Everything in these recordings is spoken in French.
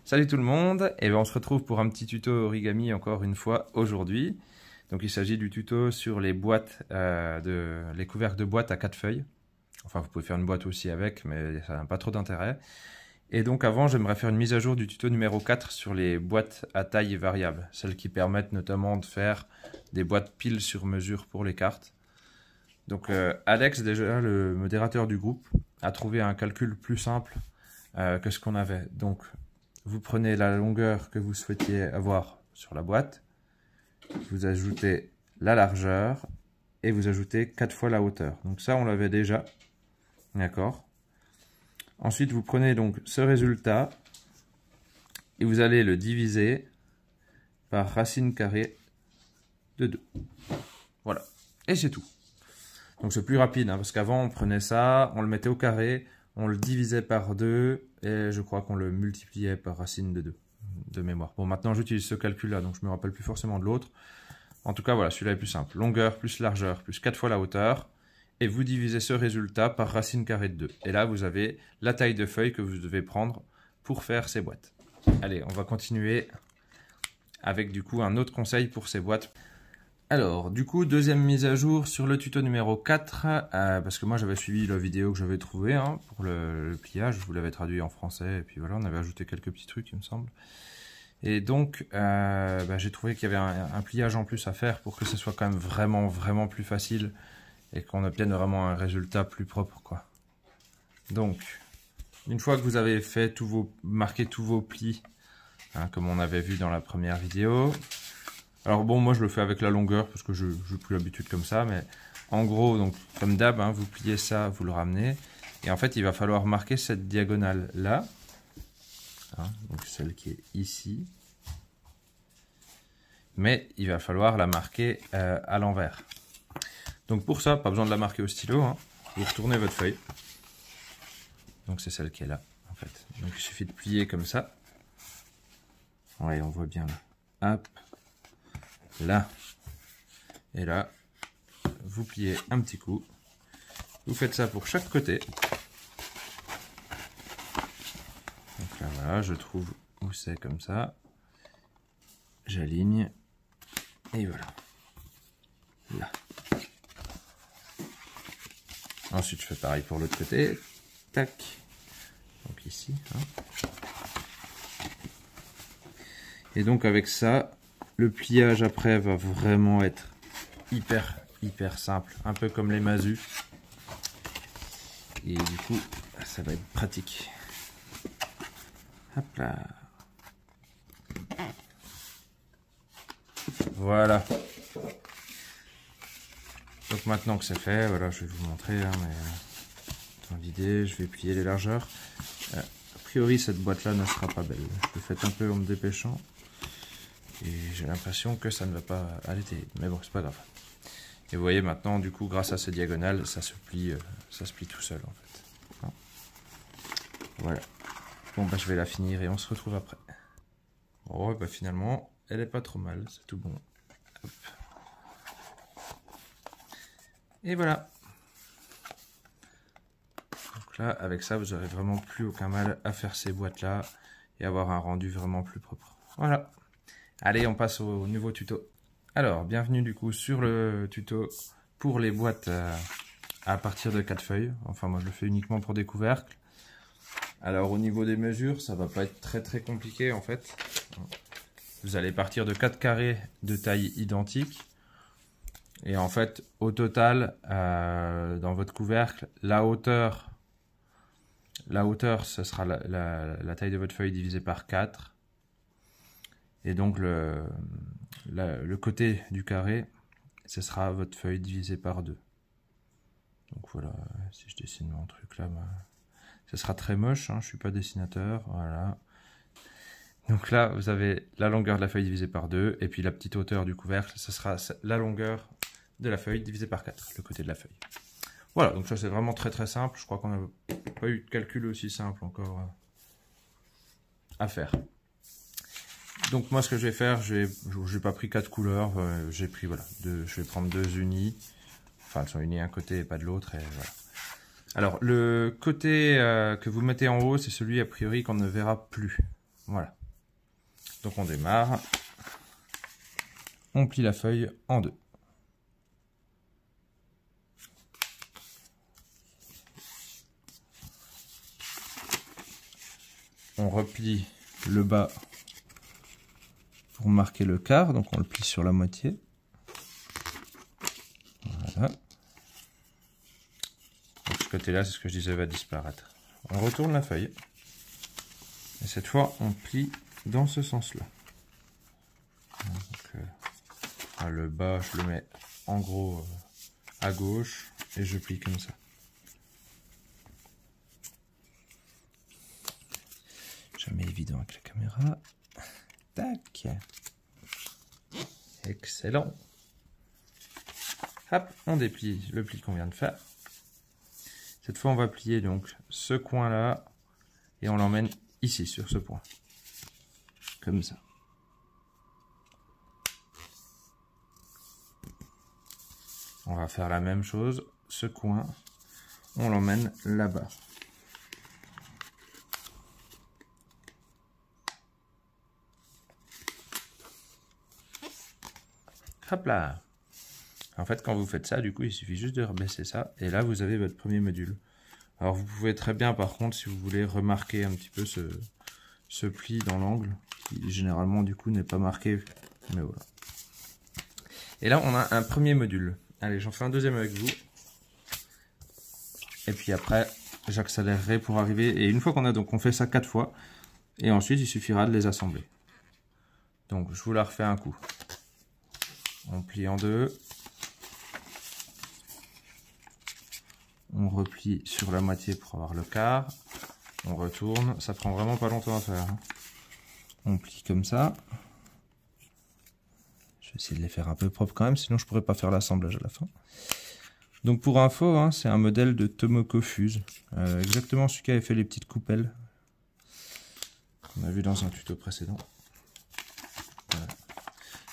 Salut tout le monde, et on se retrouve pour un petit tuto origami encore une fois aujourd'hui. Donc il s'agit du tuto sur les boîtes, les couvercles de boîtes à 4 feuilles. Enfin vous pouvez faire une boîte aussi avec, mais ça n'a pas trop d'intérêt. Et donc avant j'aimerais faire une mise à jour du tuto numéro 4 sur les boîtes à taille variable. Celles qui permettent notamment de faire des boîtes piles sur mesure pour les cartes. Donc Alex, déjà le modérateur du groupe, a trouvé un calcul plus simple que ce qu'on avait. Donc vous prenez la longueur que vous souhaitiez avoir sur la boîte, vous ajoutez la largeur et vous ajoutez 4 fois la hauteur. Donc ça on l'avait déjà, d'accord. Ensuite vous prenez donc ce résultat et vous allez le diviser par racine carrée de 2. Voilà, et c'est tout. Donc c'est plus rapide, parce qu'avant on prenait ça, on le mettait au carré, on le divisait par 2 et je crois qu'on le multipliait par racine de 2 de mémoire. Bon, maintenant j'utilise ce calcul là, donc je me rappelle plus forcément de l'autre. En tout cas voilà, celui-là est plus simple. Longueur plus largeur plus 4 fois la hauteur, et vous divisez ce résultat par racine carrée de 2. Et là vous avez la taille de feuille que vous devez prendre pour faire ces boîtes. Allez, on va continuer avec du coup un autre conseil pour ces boîtes. Alors, du coup, deuxième mise à jour sur le tuto numéro 4, parce que moi j'avais suivi la vidéo que j'avais trouvée pour le pliage, je vous l'avais traduit en français, et puis voilà, on avait ajouté quelques petits trucs, il me semble. Et donc, j'ai trouvé qu'il y avait un pliage en plus à faire pour que ce soit quand même vraiment plus facile, et qu'on obtienne vraiment un résultat plus propre, quoi. Donc, une fois que vous avez fait marqué tous vos plis, comme on avait vu dans la première vidéo. Alors bon, moi je le fais avec la longueur parce que je n'ai plus l'habitude comme ça, mais en gros, donc comme d'hab, vous pliez ça, vous le ramenez, et en fait il va falloir marquer cette diagonale là, donc celle qui est ici, mais il va falloir la marquer à l'envers. Donc pour ça, pas besoin de la marquer au stylo, vous retournez votre feuille, donc c'est celle qui est là en fait, donc il suffit de plier comme ça, ouais on voit bien là, hop, là et là, vous pliez un petit coup, vous faites ça pour chaque côté. Donc là voilà, je trouve où c'est comme ça, j'aligne et voilà, là. Ensuite je fais pareil pour l'autre côté, tac, donc ici, et donc avec ça, le pliage après va vraiment être hyper simple, un peu comme les masus. Et du coup, ça va être pratique. Hop là. Voilà. Donc maintenant que c'est fait, voilà, je vais vous montrer, mais dans l'idée, je vais plier les largeurs. A priori, cette boîte-là ne sera pas belle. Je l'ai faite un peu en me dépêchant. Et j'ai l'impression que ça ne va pas aller terrible, mais bon, c'est pas grave. Et vous voyez maintenant, du coup, grâce à ces diagonales, ça se plie tout seul en fait. Voilà. Bon, je vais la finir et on se retrouve après. Bon, finalement, elle est pas trop mal, c'est tout bon. Hop. Et voilà. Donc là, avec ça, vous n'aurez vraiment plus aucun mal à faire ces boîtes-là et avoir un rendu vraiment plus propre. Voilà. Allez, on passe au nouveau tuto. Alors, bienvenue du coup sur le tuto pour les boîtes à partir de 4 feuilles. Enfin, moi je le fais uniquement pour des couvercles. Alors, au niveau des mesures, ça va pas être très compliqué en fait. Vous allez partir de 4 carrés de taille identique. Et en fait, au total, dans votre couvercle, la hauteur, ce sera la taille de votre feuille divisée par 4. Et donc le côté du carré, ce sera votre feuille divisée par 2. Donc voilà, si je dessine mon truc là, ce sera très moche, je ne suis pas dessinateur, voilà. Donc là, vous avez la longueur de la feuille divisée par 2, et puis la petite hauteur du couvercle, ce sera la longueur de la feuille divisée par 4, le côté de la feuille. Voilà, donc ça c'est vraiment très simple, je crois qu'on n'a pas eu de calcul aussi simple encore à faire. Donc moi ce que je vais faire, j'ai pas pris 4 couleurs, j'ai pris voilà, je vais prendre 2 unis, enfin elles sont unies un côté et pas de l'autre, et voilà. Alors le côté que vous mettez en haut, c'est celui a priori qu'on ne verra plus, voilà. Donc on démarre. On plie la feuille en deux. On replie le bas pour marquer le quart, donc on le plie sur la moitié. Voilà. Donc ce côté-là, c'est ce que je disais, va disparaître. On retourne la feuille. Et cette fois, on plie dans ce sens-là. Le bas, je le mets en gros à gauche et je plie comme ça. Jamais évident avec la caméra. Tac. Excellent. Hop, on déplie le pli qu'on vient de faire. Cette fois, on va plier donc ce coin-là et on l'emmène ici, sur ce point. Comme ça. On va faire la même chose. Ce coin, on l'emmène là-bas. Hop là. En fait, quand vous faites ça, du coup, il suffit juste de rebaisser ça. Et là, vous avez votre premier module. Alors, vous pouvez très bien, par contre, si vous voulez remarquer un petit peu ce pli dans l'angle, qui généralement, du coup, n'est pas marqué. Mais voilà. Et là, on a un premier module. Allez, j'en fais un deuxième avec vous. Et puis après, j'accélérerai pour arriver. Et une fois qu'on a donc, on fait ça 4 fois. Et ensuite, il suffira de les assembler. Donc, je vous la refais un coup. On plie en deux. On replie sur la moitié pour avoir le quart. On retourne. Ça prend vraiment pas longtemps à faire. On plie comme ça. Je vais essayer de les faire un peu propres quand même, sinon je pourrais pas faire l'assemblage à la fin. Donc pour info, hein, c'est un modèle de Tomoko Fuse. Exactement celui qui avait fait les petites coupelles. On a vu dans un tuto précédent. Voilà.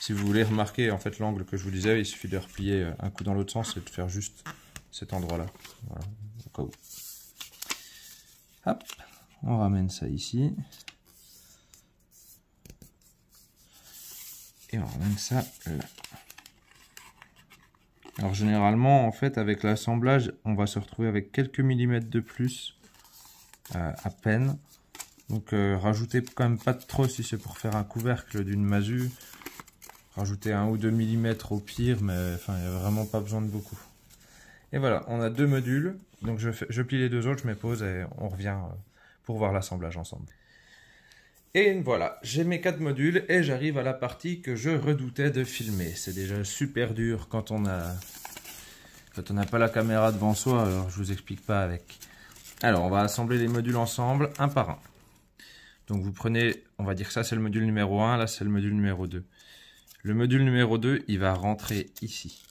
Si vous voulez remarquer en fait l'angle que je vous disais, il suffit de replier un coup dans l'autre sens et de faire juste cet endroit-là. Voilà, au cas où. Hop, on ramène ça ici. Et on ramène ça là. Alors généralement, en fait, avec l'assemblage, on va se retrouver avec quelques millimètres de plus, à peine. Donc rajoutez quand même pas trop si c'est pour faire un couvercle d'une masu. Rajoutez 1 ou 2 mm au pire, mais enfin, il n'y a vraiment pas besoin de beaucoup. Et voilà, on a deux modules. Donc je plie les deux autres, je mets pause et on revient pour voir l'assemblage ensemble. Et voilà, j'ai mes 4 modules et j'arrive à la partie que je redoutais de filmer. C'est déjà super dur quand on n'a pas la caméra devant soi, alors je vous explique pas avec. Alors, on va assembler les modules ensemble, un par un. Donc vous prenez, on va dire que ça c'est le module numéro 1, là c'est le module numéro 2. Le module numéro 2, il va rentrer ici.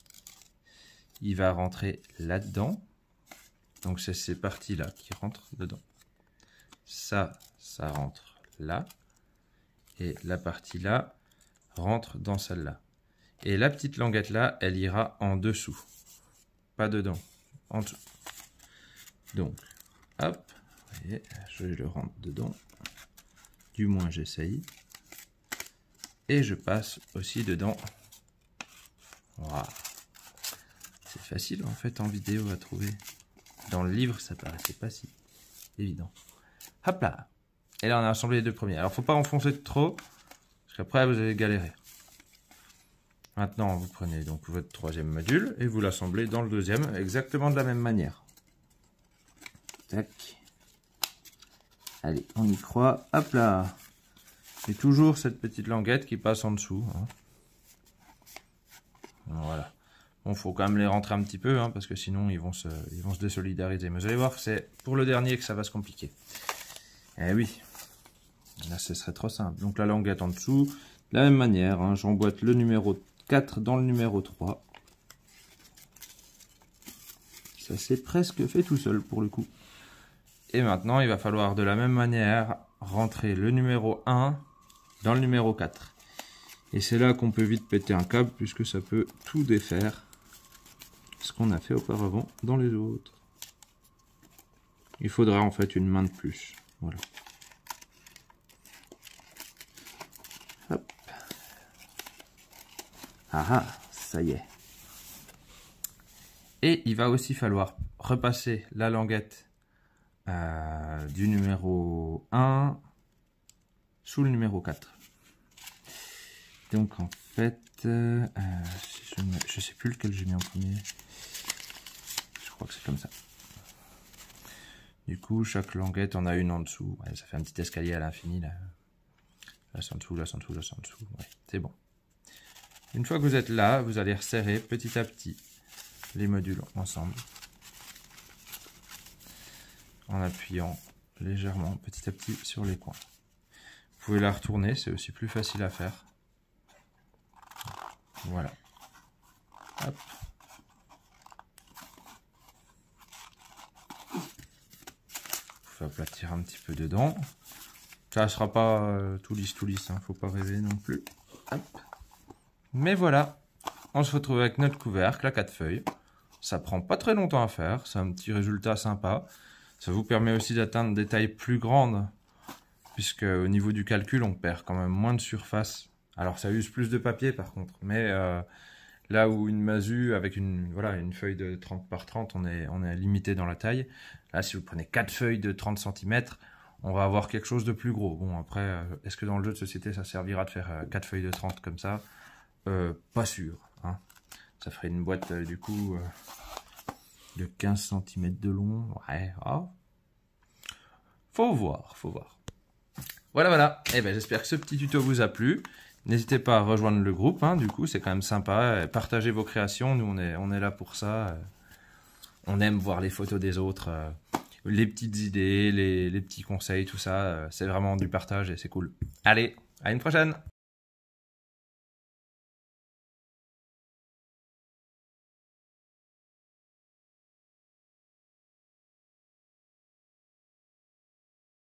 Il va rentrer là-dedans. Donc c'est ces parties-là qui rentrent dedans. Ça rentre là. Et la partie là rentre dans celle-là. Et la petite languette là, elle ira en dessous. Pas dedans, en dessous. Donc, hop, vous voyez, je le rentre dedans. Du moins j'essaye. Et je passe aussi dedans. Voilà. C'est facile en fait en vidéo à trouver. Dans le livre, ça paraissait pas si évident. Hop là. Et là, on a assemblé les deux premiers. Alors, faut pas enfoncer trop, parce qu'après, vous allez galérer. Maintenant, vous prenez donc votre troisième module et vous l'assemblez dans le deuxième, exactement de la même manière. Tac. Allez, on y croit. Hop là. Et toujours cette petite languette qui passe en dessous. Hein. Voilà. Bon, faut quand même les rentrer un petit peu, hein, parce que sinon ils vont se désolidariser. Mais vous allez voir, c'est pour le dernier que ça va se compliquer. Eh oui. Là, ce serait trop simple. Donc la languette en dessous, de la même manière, hein, j'emboîte le numéro 4 dans le numéro 3. Ça s'est presque fait tout seul pour le coup. Et maintenant, il va falloir de la même manière rentrer le numéro 1 dans le numéro 4. Et c'est là qu'on peut vite péter un câble, puisque ça peut tout défaire. Ce qu'on a fait auparavant dans les autres. Il faudra en fait une main de plus. Voilà. Ah ah, ça y est. Et il va aussi falloir repasser la languette du numéro 1 sous le numéro 4. Donc en fait, je sais plus lequel j'ai mis en premier. Je crois que c'est comme ça. Du coup, chaque languette, on a une en dessous. Ouais, ça fait un petit escalier à l'infini là. Là c'est en dessous, là c'est en dessous, là c'est en dessous. Ouais, c'est bon. Une fois que vous êtes là, vous allez resserrer petit à petit les modules ensemble. En appuyant légèrement petit à petit sur les coins. Vous pouvez la retourner, c'est aussi plus facile à faire. Voilà. Hop. Vous pouvez aplatir un petit peu dedans. Ça ne sera pas tout lisse, hein. Faut pas rêver non plus. Hop. Mais voilà, on se retrouve avec notre couvercle à 4 feuilles. Ça prend pas très longtemps à faire, c'est un petit résultat sympa. Ça vous permet aussi d'atteindre des tailles plus grandes, puisque au niveau du calcul, on perd quand même moins de surface. Alors ça use plus de papier par contre, mais là où une masu avec une feuille de 30 par 30, on est limité dans la taille. Là, si vous prenez 4 feuilles de 30 cm, on va avoir quelque chose de plus gros. Bon, après, est-ce que dans le jeu de société, ça servira de faire 4 feuilles de 30 comme ça? Pas sûr. Hein. Ça ferait une boîte, du coup, de 15 cm de long. Ouais, oh. Faut voir. Voilà. Et ben, j'espère que ce petit tuto vous a plu. N'hésitez pas à rejoindre le groupe, hein, du coup, c'est quand même sympa. Partagez vos créations, nous on est là pour ça. On aime voir les photos des autres, les petites idées, les petits conseils, tout ça. C'est vraiment du partage et c'est cool. Allez, à une prochaine!